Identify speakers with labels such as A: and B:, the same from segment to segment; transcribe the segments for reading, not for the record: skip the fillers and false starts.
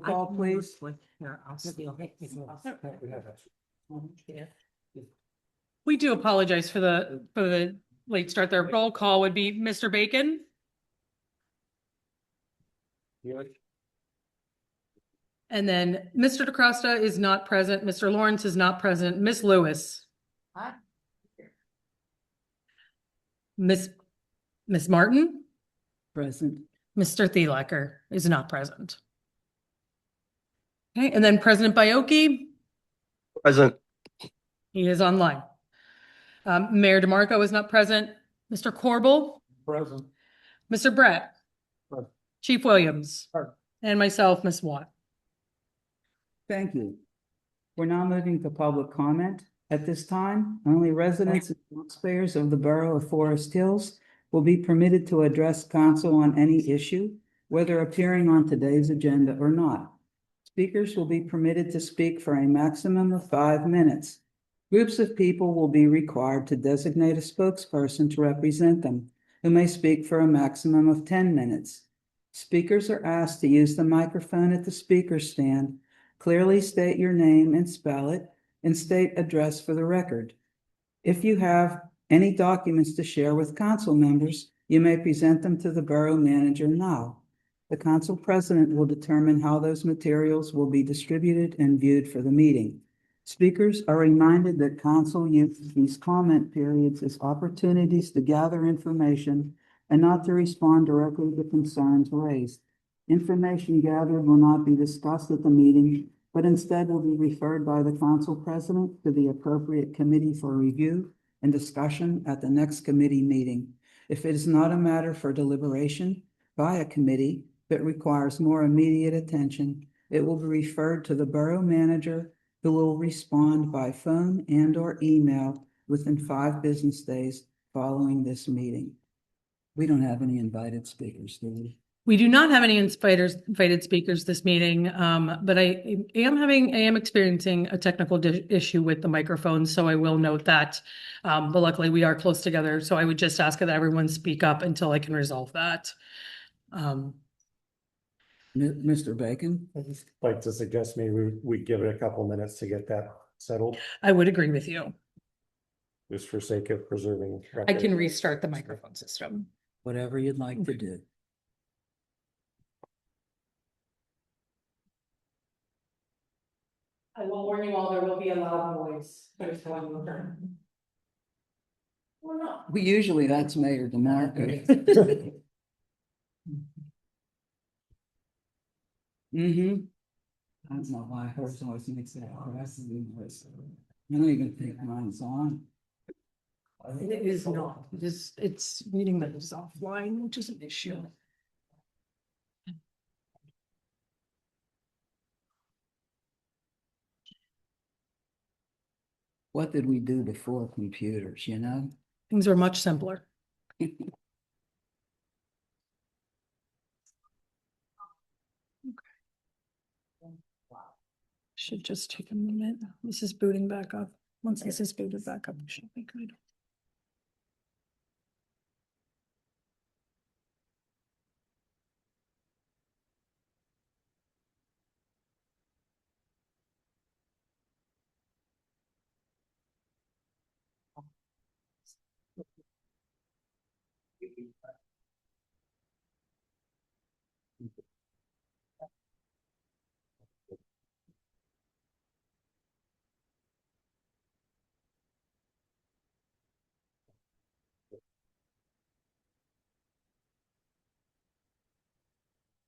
A: Call, please.
B: We do apologize for the late start there. Roll call would be Mr. Bacon, and then Mr. DeCosta is not present. Mr. Lawrence is not present. Miss Lewis. Miss Martin,
A: Present.
B: Mr. Thielacker is not present. Okay, and then President Bioki,
C: Present.
B: he is online. Mayor DeMarco is not present. Mr. Corbel,
C: Present.
B: Mr. Brett,
C: Present.
B: Chief Williams,
C: Present.
B: and myself, Miss Watt.
A: Thank you. We're now moving to public comment. At this time, only residents and taxpayers of the Borough of Forest Hills will be permitted to address council on any issue, whether appearing on today's agenda or not. Speakers will be permitted to speak for a maximum of 5 minutes. Groups of people will be required to designate a spokesperson to represent them, who may speak for a maximum of 10 minutes. Speakers are asked to use the microphone at the speaker stand, clearly state your name and spell it, and state address for the record. If you have any documents to share with council members, you may present them to the borough manager now. The council president will determine how those materials will be distributed and viewed for the meeting. Speakers are reminded that council uses these comment periods as opportunities to gather information and not to respond directly to concerns raised. Information gathered will not be discussed at the meeting, but instead will be referred by the council president to the appropriate committee for review and discussion at the next committee meeting. If it is not a matter for deliberation by a committee, but requires more immediate attention, it will be referred to the borough manager, who will respond by phone and/or email within 5 business days following this meeting. We don't have any invited speakers, do we?
B: We do not have any invited speakers this meeting, but I am experiencing a technical issue with the microphone, so I will note that. But luckily we are close together, so I would just ask that everyone speak up until I can resolve that.
A: Mr. Bacon?
C: I'd just like to suggest maybe we give it a couple minutes to get that settled,
B: I would agree with you.
C: just for sake of preserving.
B: I can restart the microphone system.
A: Whatever you'd like to do.
B: I will warn you all, there will be a loud noise. Or not.
A: Usually that's Mayor DeMarco. I don't know why hers always makes that aggressive voice. I don't even think mine's on.
B: It is not, it's meeting that is offline, which is an issue.
A: What did we do before computers, you know?
B: Things are much simpler. Should just take a minute. This is booting back up. Once this is booted back up, it should be good.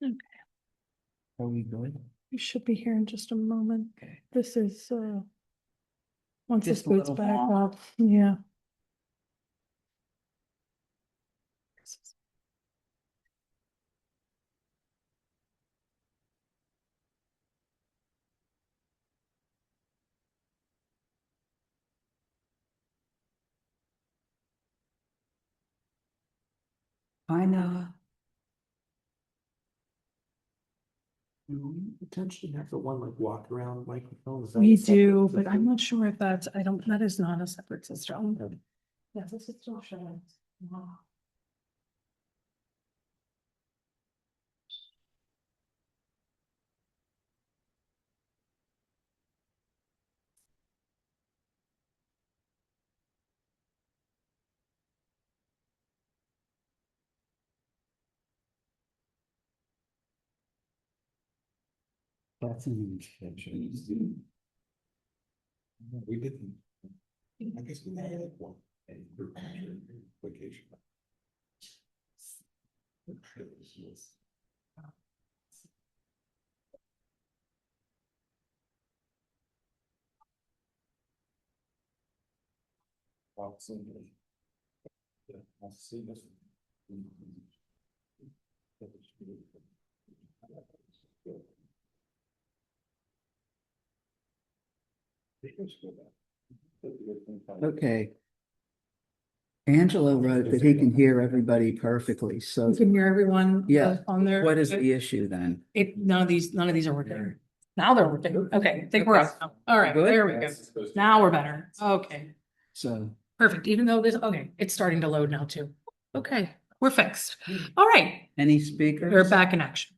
B: Okay,
A: Are we good?
B: you should be here in just a moment.
A: Okay.
B: This is once this
A: Just a
B: boots
A: little
B: back
A: long.
B: up, yeah.
A: I know.
C: Potentially have the one like walk around microphone. Is that
B: We
C: a separate
B: do, but
C: system?
B: I'm not sure if that's, that is not a separate system.
C: Okay.
B: Yeah, this is still showing. Wow.
A: That's an
D: We didn't. I guess we had one. Vacation. I've seen this.
A: Okay. Angelo wrote that he can hear everybody perfectly, so
B: You can hear everyone
A: Yeah.
B: on there.
A: what is the issue then?
B: None of these are working. Now they're working. Okay, I think we're up. now. All right,
A: Good?
B: there we go. Now we're better. Okay,
A: So,
B: perfect. Even though okay, it's starting to load now too. Okay, we're fixed. All right,
A: any speakers?
B: we're back in action.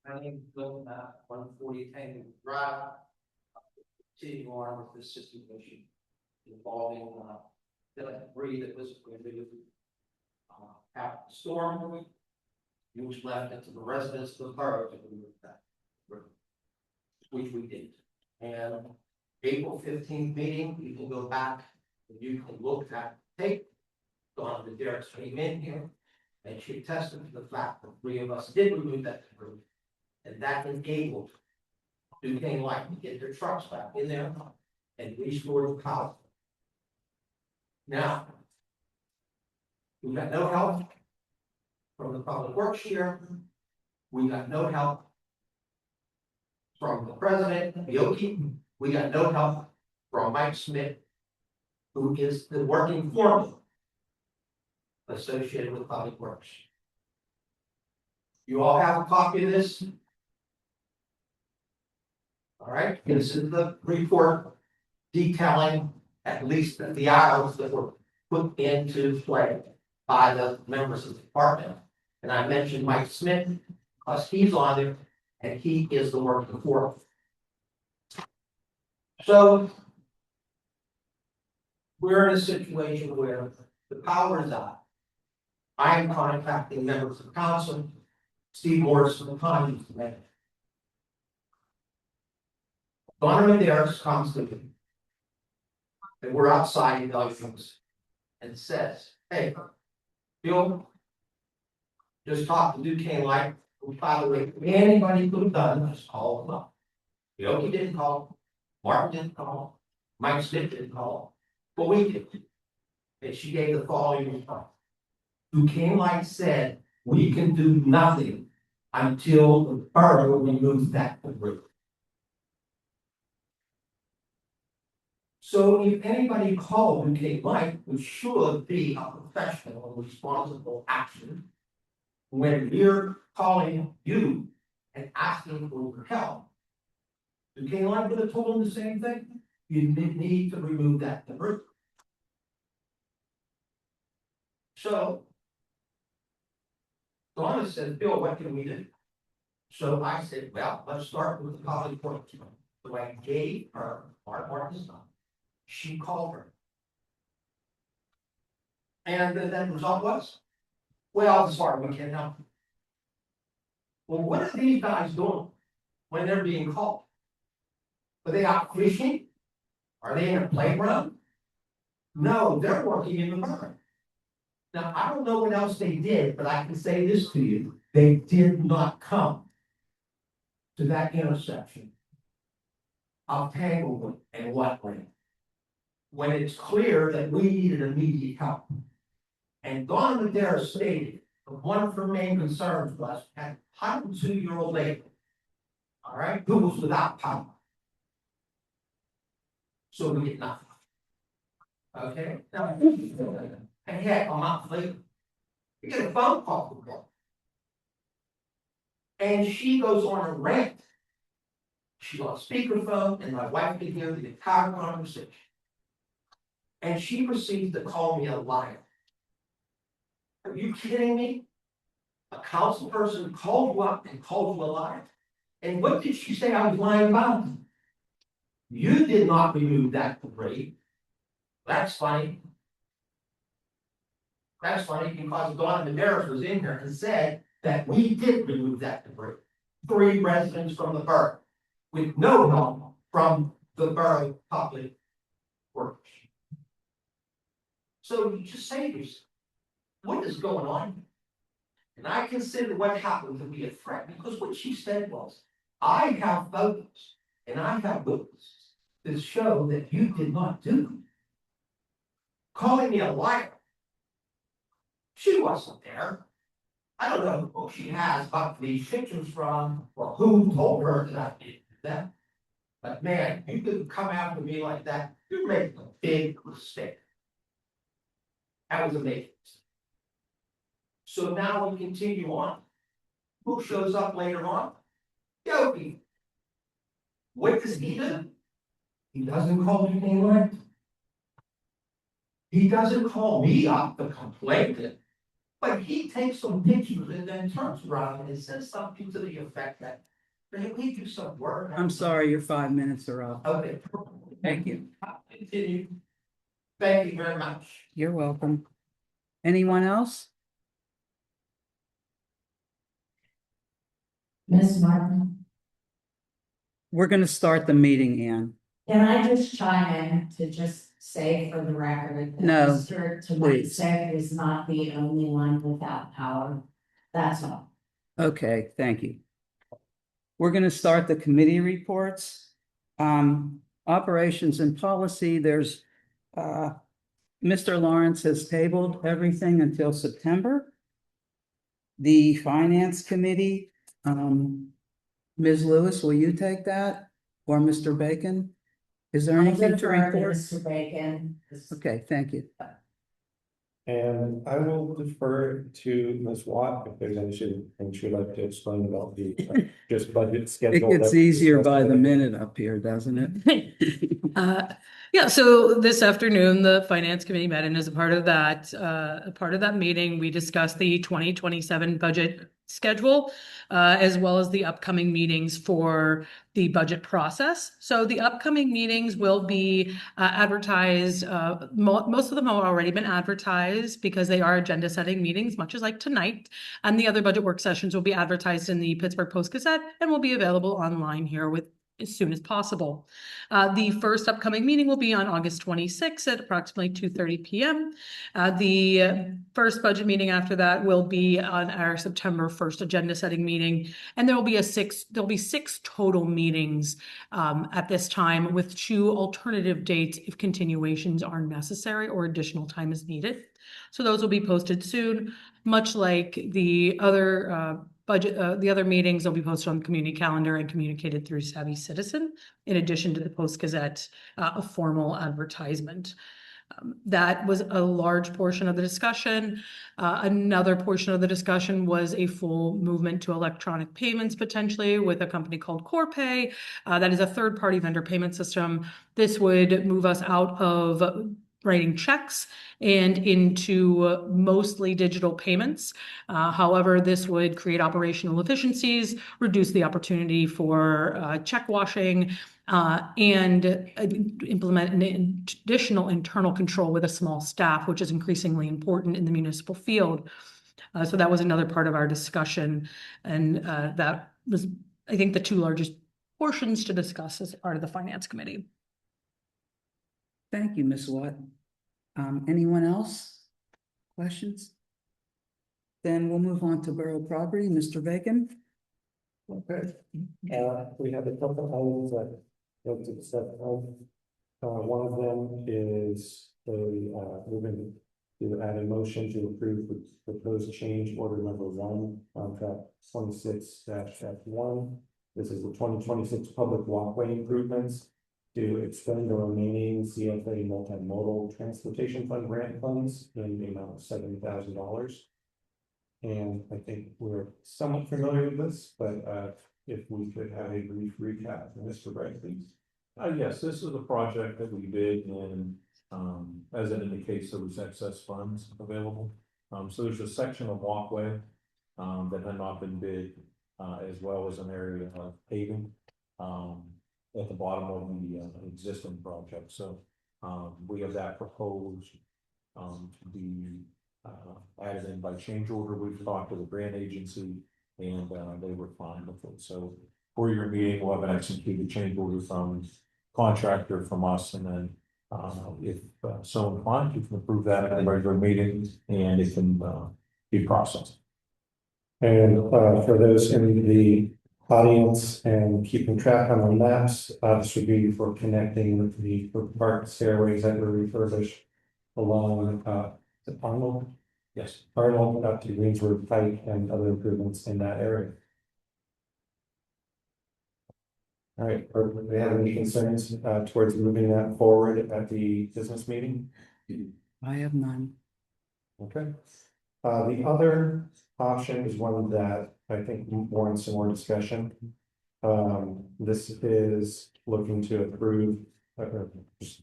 E: My name is Bill, 140 Tango Drive. Continuing on with this situation involving, the debris that was removed, after the storm, which left it to the residents of the borough to remove that, which we did. And April 15th meeting, you can go back and you can look at tape. Dawn Madera came in here and she attested to the fact that 3 of us did remove that debris. And that enabled Duquesne Light to get their trucks back in there and restore the power. Now, we got no help from the public works here. We got no help from the president, Yoki. We got no help from Mike Smith, who is the working foreman associated with public works. You all have a copy of this? All right, this is the report detailing at least the hours that were put into play by the members of the department. And I mentioned Mike Smith, because he's on there, and he is the working foreman. So we're in a situation where the power is out. I am contacting members of council, Steve Morris from the Congress today. Donna Medeiros comes to me. And we're outside in Dolphins and says, hey, Bill, just talk to Duquesne Light. By the way, anybody could have done, just call them up. Yogi didn't call, Mark didn't call, Mike Smith didn't call, but we did. And she gave the following response. Duquesne Light said, we can do nothing until the borough removes that debris. So if anybody called Duquesne Light, which should be a professional and responsible action, when we're calling you and asking for help, Duquesne Light would have told them the same thing. You need to remove that debris. So Donna said, Bill, what can we do? So I said, well, let's start with the public works. So I gave her Martin's number. She called her. And then the result was, well, as far as we can help. Well, what are these guys doing when they're being called? Are they out fishing? Are they in a playground? No, they're working in the borough. Now, I don't know what else they did, but I can say this to you. They did not come to that intersection of Tanglewood and Wetland when it's clear that we needed immediate help. And Donna Madera stated that one of her main concerns was a 102-year-old lady, all right, who was without power. So we did nothing. Okay, now, and heck, a month later, we get a phone call from her. And she goes on a rant. She's on speakerphone, and my wife can hear the entire conversation. And she proceeds to call me a liar. Are you kidding me? a council person called you up and called you a liar. And what did she say I was lying about? You did not remove that debris. That's funny. That's funny because Dawn Damaris was in here and said that we did remove that debris. 3 residents from the borough with no help from the borough public workers. So you just say to yourself, what is going on? And I consider what happened to be a threat because what she said was, I have photos and I have witnesses that show that you did not do it. Calling me a liar. She wasn't there. I don't know who she has got the pictures from or who told her that I did that. But man, you could come after me like that, you're making a big mistake. That was amazing. So now we continue on. Who shows up later on? Yogi. What does he do? He doesn't call me anywhere. He doesn't call me up to complain. But he takes some pictures and then turns around and says something to the effect that, "Can we do some work?"
A: I'm sorry, your 5 minutes are up.
E: Okay.
A: Thank you.
E: I'll continue. Thank you very much.
A: You're welcome. Anyone else?
F: Ms. Martin,
A: We're gonna start the meeting, Ann.
F: can I just chime in to just say for the record that
A: No,
F: Mr.
A: please.
F: Tomasek is not the only one without power. That's all.
A: Okay, thank you. We're gonna start the committee reports. Operations and policy, there's, Mr. Lawrence has tabled everything until September. The finance committee, Ms. Lewis, will you take that? Or Mr. Bacon? Is there
F: I
A: anything to
F: defer to
A: report?
F: Mr. Bacon.
A: Okay, thank you.
C: And I will defer to Ms. Watt if there's anything she'd like to explain about the just budget
A: It
C: schedule.
A: gets
C: that we
A: easier
C: discussed
A: by the
C: today.
A: minute up here, doesn't it?
B: Yeah, so this afternoon, the finance committee met, and as a part of that meeting, we discussed the 2027 budget schedule, as well as the upcoming meetings for the budget process. So the upcoming meetings will be advertised. Most of them have already been advertised because they are agenda setting meetings, much as like tonight. And the other budget work sessions will be advertised in the Pittsburgh Post-Gazette and will be available online here as soon as possible. The first upcoming meeting will be on August 26th at approximately 2:30 p.m. The first budget meeting after that will be on our September 1st agenda setting meeting. And there'll be 6 total meetings at this time with 2 alternative dates if continuations are necessary or additional time is needed. So those will be posted soon, much like the other the other meetings will be posted on the community calendar and communicated through Savvy Citizen, in addition to the Post-Gazette, a formal advertisement. That was a large portion of the discussion. Another portion of the discussion was a full movement to electronic payments potentially with a company called Corpay. That is a third-party vendor payment system. This would move us out of writing checks and into mostly digital payments. However, this would create operational efficiencies, reduce the opportunity for check washing, and implement an additional internal control with a small staff, which is increasingly important in the municipal field. So that was another part of our discussion. And that was, I think, the 2 largest portions to discuss as part of the finance committee.
A: Thank you, Ms. Watt. Anyone else? Questions? Then we'll move on to borough property. Mr. Bacon?
C: Okay. We have a couple items that go to the set. One of them is we're going to add a motion to approve the proposed change order number 1, contract 26-F1. This is the 2026 public walkway improvements to expend the remaining CFA multimodal transportation fund grant funds in the amount of $70,000. And I think we're somewhat familiar with this, but if we could have a brief recap from Mr. Bright, please.
G: Yes, this is a project that we did and, as it indicates, there was excess funds available. So there's a section of walkway that had not been bid, as well as an area of paving, at the bottom of the, existing project, so, we have that proposed, to be, added in by change order. We've talked to the grant agency, and, they were fine with it, so for your meeting, we'll have an executed change order from contractor from us, and then, if, so inclined, you can approve that at a regular meeting, and it can, be processed.
C: And for those in the audience and keeping track on the maps, this would be for connecting with the park stairways that were refurbished along the Arnold.
G: Yes.
C: Arnold up to Greensburg Pike and other improvements in that area. All right, do we have any concerns towards moving that forward at the business meeting?
A: I have none.
C: Okay. The other option is one that I think warrants some more discussion. This is looking to approve, just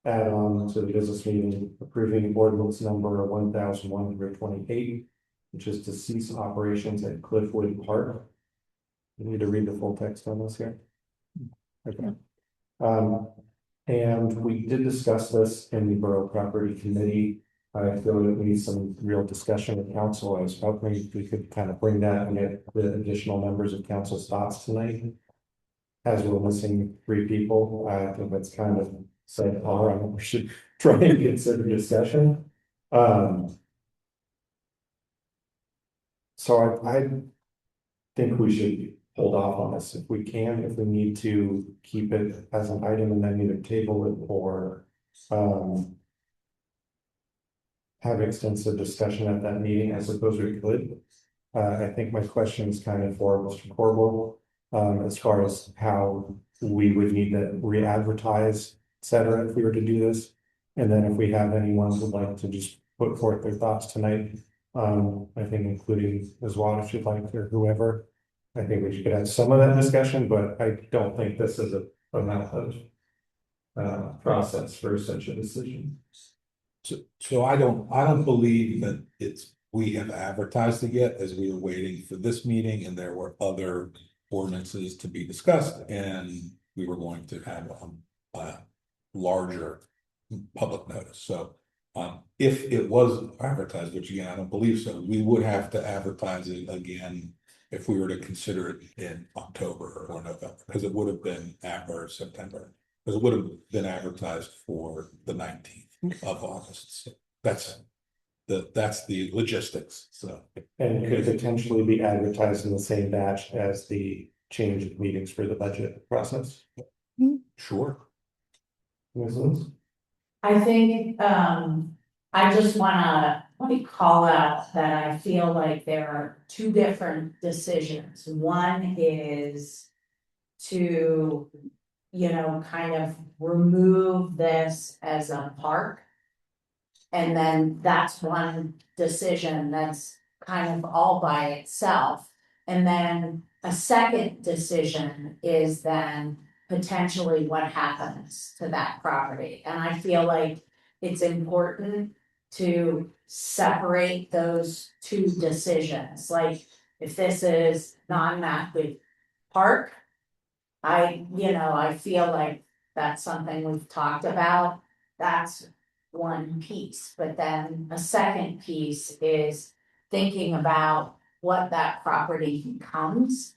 C: add on to the business meeting, approving ordinance number 1128, which is to cease operations at Cliffwood Park. You need to read the full text on this here. Okay. And we did discuss this in the Borough Property Committee. I feel that we need some real discussion with council. I was hoping we could kind of bring that and get the additional members of council's thoughts tonight. As we're missing 3 people, I think that's kind of said, all right, we should try and consider discussion. So I think we should hold off on this if we can, if we need to keep it as an item and then either table it or have extensive discussion at that meeting. I suppose we could. I think my question is kind of for Mr. Corbel, as far as how we would need to re-advertise, et cetera, if we were to do this. And then if we have anyone who'd like to just put forth their thoughts tonight, I think including as well, if you'd like, or whoever, I think we should have some of that discussion, but I don't think this is a method process for such a decision.
D: So I don't believe that we have advertised it yet, as we were waiting for this meeting and there were other ordinances to be discussed and we were going to have a larger public notice. So if it was advertised, which again, I don't believe so, we would have to advertise it again if we were to consider it in October or November, because it would have been after September, because it would have been advertised for the 19th of August. So that's the logistics. So
C: And could potentially be advertised in the same batch as the change of meetings for the budget process.
D: sure.
C: Ms. Lewis?
F: I think, I just let me call out that I feel like there are 2 different decisions. One is to, kind of remove this as a park. And then that's one decision that's kind of all by itself. And then a second decision is then potentially what happens to that property. And I feel like it's important to separate those 2 decisions. Like if this is non-Macwood Park, I feel like that's something we've talked about. That's one piece, but then a second piece is thinking about what that property becomes.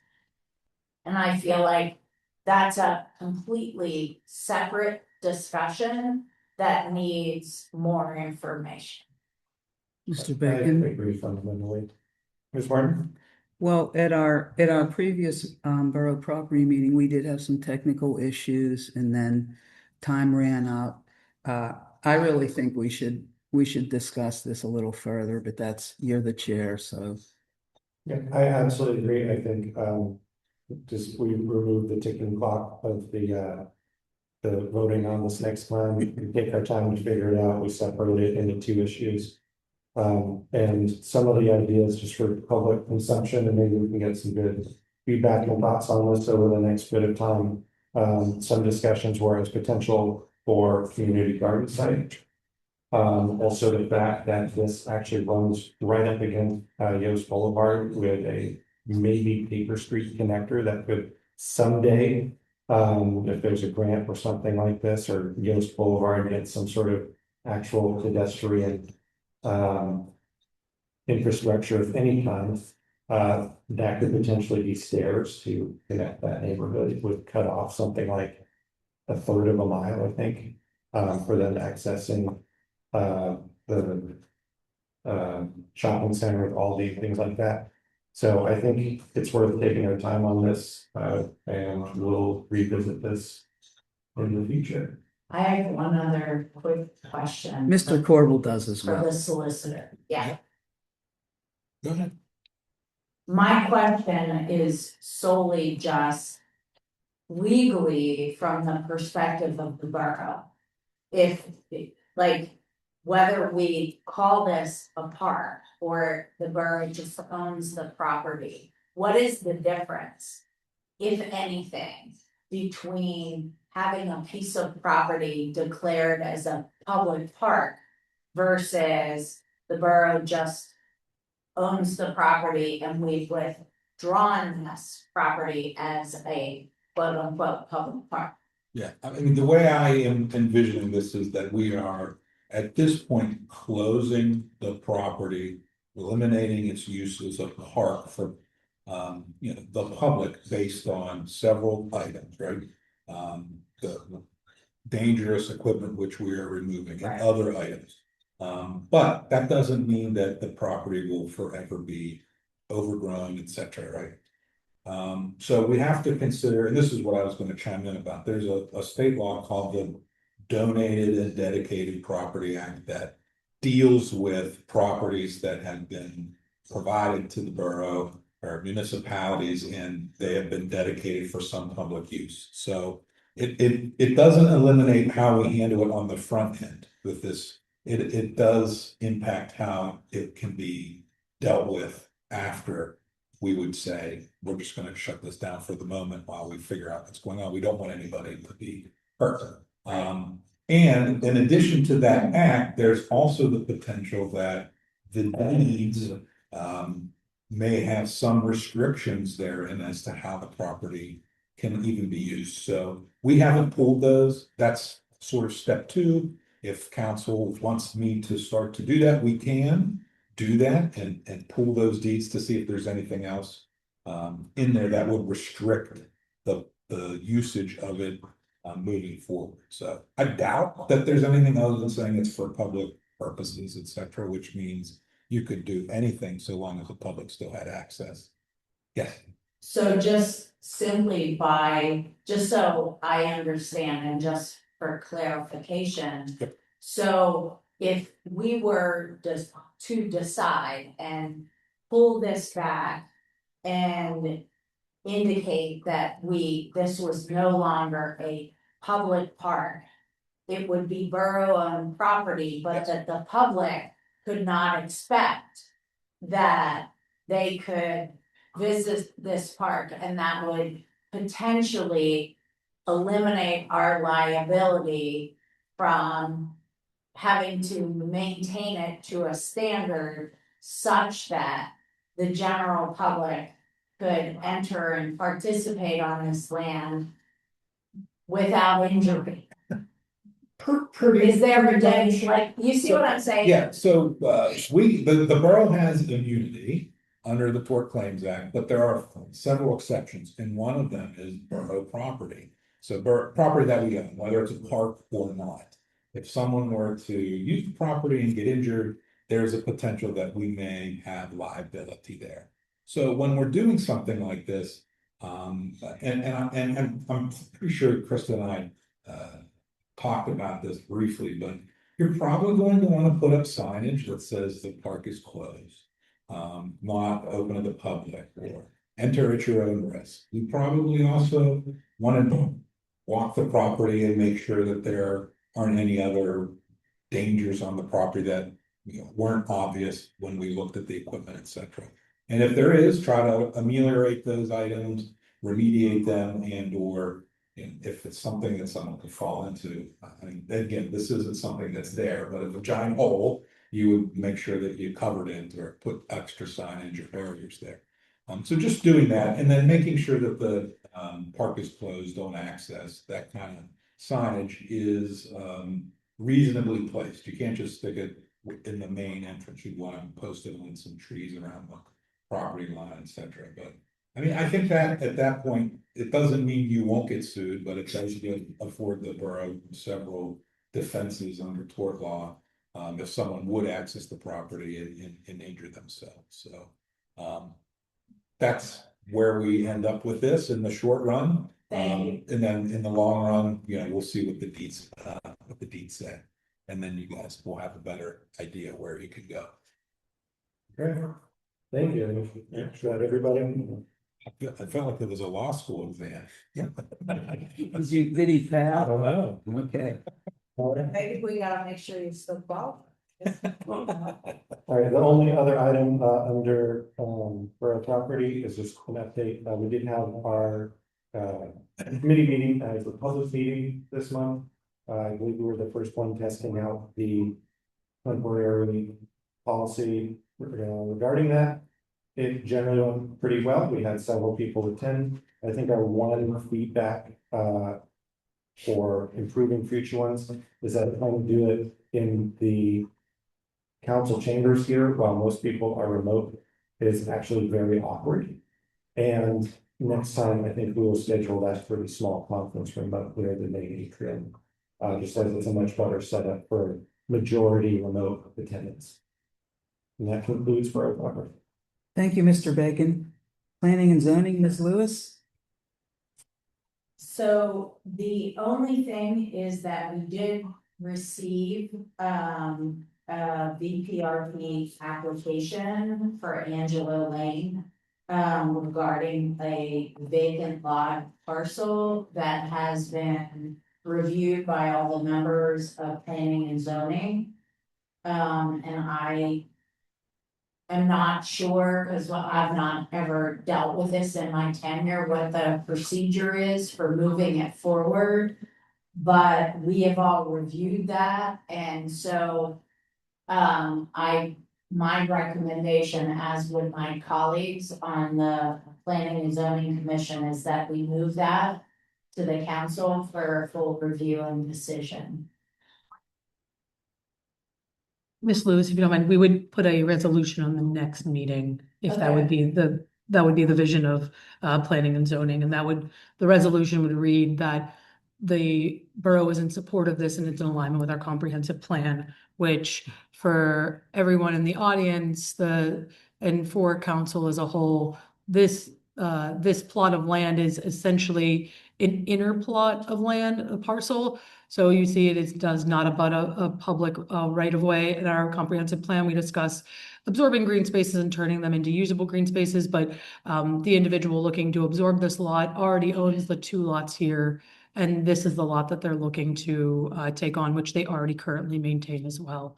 F: And I feel like that's a completely separate discussion that needs more information.
A: Mr.
C: I
A: Bacon?
C: agree fundamentally. Ms. Martin?
A: Well, at our previous borough property meeting, we did have some technical issues and then time ran out. I really think we should discuss this a little further, but you're the chair, so.
C: Yeah, I absolutely agree. I think just we remove the ticking clock of the voting on this next time. We can take our time to figure it out. We separate it into 2 issues. And some of the ideas just for public consumption, and maybe we can get some good feedback and thoughts on this over the next bit of time. Some discussions where it's potential for community garden site. Also the fact that this actually runs right up against, Yost Boulevard with a maybe Paper Street connector that could someday, if there's a grant or something like this, or Yost Boulevard gets some sort of actual pedestrian, infrastructure of any kind, that could potentially be stairs to connect that neighborhood. It would cut off something like a third of a mile, I think, for them accessing, the shopping center with all these things like that. So I think it's worth taking our time on this, and we'll revisit this in the future.
F: I have one other quick question.
A: Mr. Corbel does as
F: For
A: well.
F: the solicitor, yeah.
D: Go ahead.
F: My question is solely just legally from the perspective of the borough. If, like, whether we call this a park or the borough just owns the property, what is the difference, if anything, between having a piece of property declared as a public park versus the borough just owns the property and we've withdrawn this property as a quote unquote public park?
D: Yeah, I mean, the way I am envisioning this is that we are at this point closing the property, eliminating its use as a park for the public based on several items, right? The dangerous equipment which we are removing and other items. But that doesn't mean that the property will forever be overgrown, et cetera, right? So we have to consider, and this is what I was going to chime in about, there's a state law called the Donated and Dedicated Property Act that deals with properties that have been provided to the borough or municipalities and they have been dedicated for some public use. So it doesn't eliminate how we handle it on the front end with this. It does impact how it can be dealt with after. We would say, we're just gonna shut this down for the moment while we figure out what's going on. We don't want anybody to be hurt. And in addition to that act, there's also the potential that the deeds may have some restrictions therein as to how the property can even be used. So we haven't pulled those. That's sort of step two. If council wants me to start to do that, we can do that and pull those deeds to see if there's anything else in there that would restrict the usage of it moving forward. So I doubt that there's anything other than saying it's for public purposes, et cetera, which means you could do anything so long as the public still had access. Yes.
F: So just simply by, just so I understand and just for clarification.
D: Yep.
F: So if we were just to decide and pull this back and indicate that this was no longer a public park, it would be borough-owned property, but that the public could not expect that they could visit this park, and that would potentially eliminate our liability from having to maintain it to a standard such that the general public could enter and participate on this land without injury. Is there a day, like, you see what I'm saying?
D: Yeah, so the borough has immunity under the Tort Claims Act, but there are several exceptions, and one of them is borough property. So property that we own, whether it's a park or not. If someone were to use the property and get injured, there's a potential that we may have liability there. So when we're doing something like this, and I'm pretty sure Krista and I talked about this briefly, but you're probably going to want to put up signage that says the park is closed, not open to the public, or enter at your own risk. You probably also want to walk the property and make sure that there aren't any other dangers on the property that weren't obvious when we looked at the equipment, etc. And if there is, try to ameliorate those items, remediate them, and or And if it's something that someone could fall into, I mean, again, this isn't something that's there, but if a giant hole, you would make sure that you covered it or put extra signage or barriers there. So just doing that and then making sure that the park is closed, don't access, that kind of signage is reasonably placed. You can't just stick it in the main entrance. You'd want to post it on some trees around the property line, et cetera. But I mean, I think that at that point, it doesn't mean you won't get sued, but it does afford the borough several defenses under tort law. If someone would access the property and injure themselves, so. That's where we end up with this in the short run.
F: Thank you.
D: And then in the long run, we'll see what the deeds say. And then you guys will have a better idea where you can go.
C: Great. Thank you. Is that everybody?
D: I felt like there was a law school exam. Yeah.
A: Did he
C: I
A: pass?
C: don't know.
A: Okay.
F: Maybe we gotta make sure you still qualify.
C: All right, the only other item under borough property is just an update. We did have our committee meeting as a public meeting this month. I believe we were the first one testing out the temporary policy regarding that. It generally went pretty well. We had several people attend. I think our one feedback for improving future ones is that trying to do it in the council chambers here, while most people are remote, is actually very awkward. And next time, I think we will schedule that pretty small conference room up there, the main atrium. Just as it's a much better setup for majority remote attendance. And that concludes borough property.
A: Thank you, Mr. Bacon. Planning and zoning, Ms. Lewis?
F: So the only thing is that we did receive, a VPRP application for Angelo Lane. Regarding a vacant lot parcel that has been reviewed by all the members of planning and zoning. And I am not sure, because I've not ever dealt with this in my tenure, what the procedure is for moving it forward. But we have all reviewed that, and so my recommendation, as with my colleagues on the Planning and Zoning Commission, is that we move that to the council for a full review and decision.
B: Ms. Lewis, if you don't mind, we would put a resolution on the next meeting, if that would be the vision of planning and zoning, and the resolution would read that the borough is in support of this and it's in alignment with our comprehensive plan, which for everyone in the audience, and for council as a whole, this plot of land is essentially an inner plot of land, a parcel. So you see it does not abut a public right of way. In our comprehensive plan, we discuss absorbing green spaces and turning them into usable green spaces, but the individual looking to absorb this lot already owns the 2 lots here. And this is the lot that they're looking to take on, which they already currently maintain as well.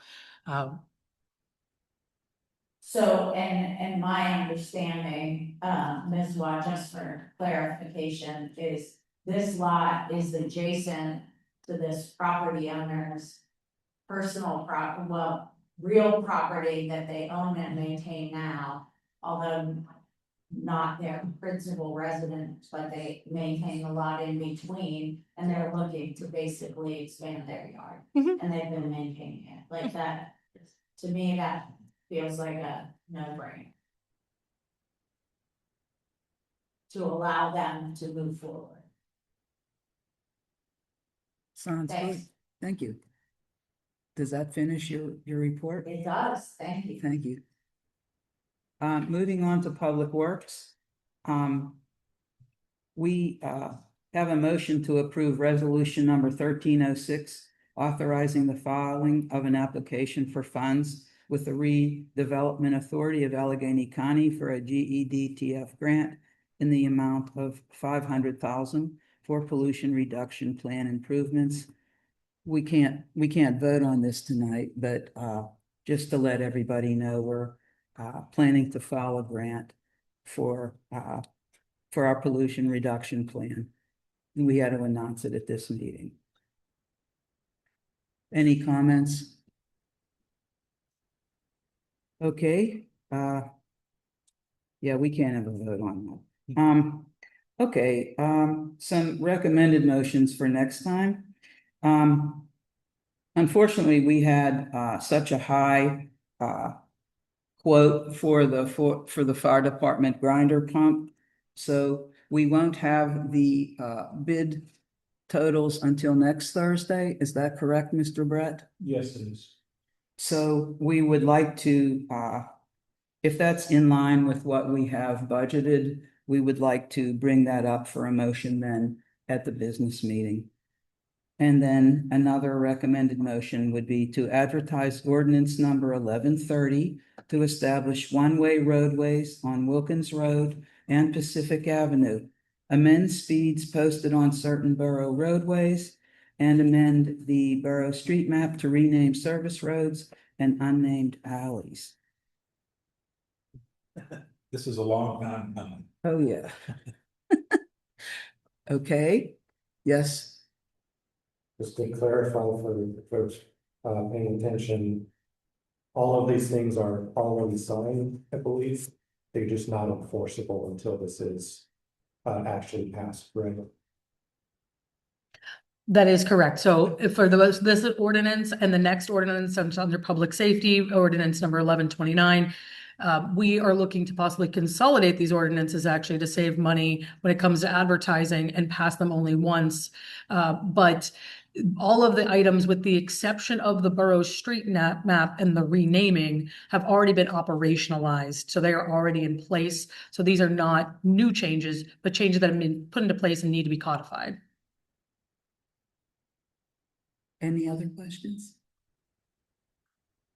F: So, and my understanding, Ms. Watt, just for clarification, is this lot is adjacent to this property owner's personal real property that they own and maintain now, although not their principal residence, but they maintain a lot in between, and they're looking to basically expand their yard.
B: Mhm.
F: And they've been maintaining it like that. To me, that feels like a no-brainer. To allow them to move forward.
A: Sounds good.
F: Thanks.
A: Thank you. Does that finish your report?
F: It does, thank you.
A: Thank you. Moving on to Public Works. We have a motion to approve resolution number 1306, authorizing the filing of an application for funds with the Redevelopment Authority of Allegheny County for a GEDTF grant in the amount of $500,000 for pollution reduction plan improvements. We can't vote on this tonight, but just to let everybody know, we're planning to file a grant for our pollution reduction plan. We had to announce it at this meeting. Any comments? Okay, yeah, we can't have a vote on that. Okay, some recommended motions for next time. Unfortunately, we had, such a high, quote for the fire department grinder pump. So we won't have the, bid totals until next Thursday. Is that correct, Mr. Brett?
C: Yes, it is.
A: So we would like to, if that's in line with what we have budgeted, we would like to bring that up for a motion then at the business meeting. And then another recommended motion would be to advertise ordinance number 1130 to establish one-way roadways on Wilkins Road and Pacific Avenue, amend speeds posted on certain borough roadways, and amend the borough street map to rename service roads and unnamed alleys.
D: This is a long time coming.
A: Oh, yeah. Okay, yes,
C: Just to clarify for the folks, paying attention. All of these things are already signed, I believe. They're just not enforceable until this is, actually passed, right?
B: That is correct. So if for this ordinance and the next ordinance under public safety, ordinance number 1129, we are looking to possibly consolidate these ordinances actually to save money when it comes to advertising and pass them only once. But all of the items, with the exception of the borough street map and the renaming, have already been operationalized. So they are already in place. So these are not new changes, but changes that have been put into place and need to be codified.
A: any other questions?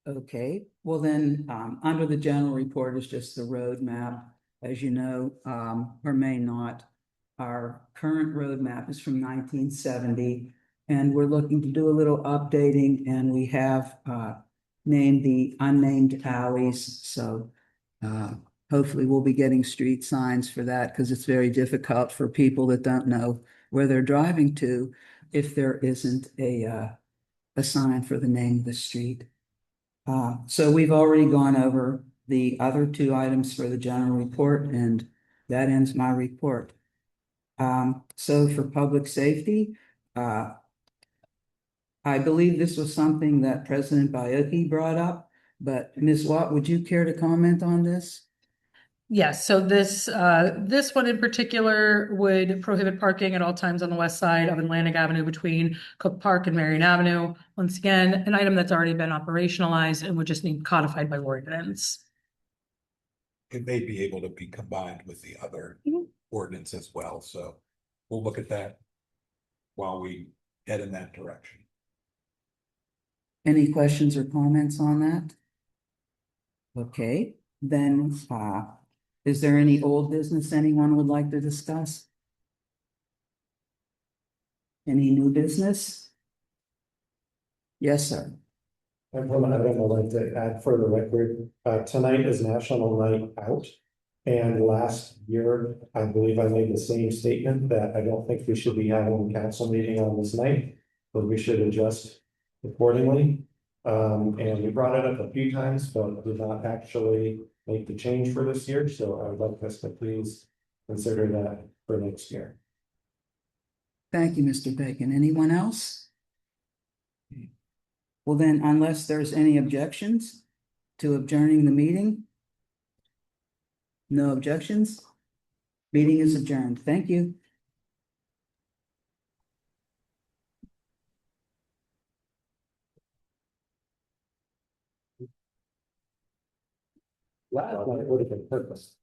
A: Okay, well then, under the general report is just the road map, as you know, or may not. Our current road map is from 1970, and we're looking to do a little updating, and we have, named the unnamed alleys, so, hopefully we'll be getting street signs for that, because it's very difficult for people that don't know where they're driving to if there isn't a sign for the name of the street. So we've already gone over the other two items for the general report, and that ends my report. So for public safety, I believe this was something that President Baiocchi brought up, but Ms. Watt, would you care to comment on this?
B: Yes, so this one in particular would prohibit parking at all times on the west side of Atlantic Avenue between Cook Park and Marion Avenue. Once again, an item that's already been operationalized and would just need codified by ordinance.
D: It may be able to be combined with the other ordinance as well, so we'll look at that while we head in that direction.
A: Any questions or comments on that? Okay, then, is there any old business anyone would like to discuss? Any new business? Yes, sir.
C: And one item I'd like to add for the record, tonight is National Night Out. And last year, I believe I made the same statement that I don't think we should be having a council meeting on this night, but we should adjust accordingly. And we brought it up a few times, but did not actually make the change for this year, so I would like us to please consider that for next year.
A: Thank you, Mr. Bacon. Anyone else? Well, then, unless there's any objections to adjourning the meeting? No objections? Meeting is adjourned. Thank you.
C: Last night would have been purpose.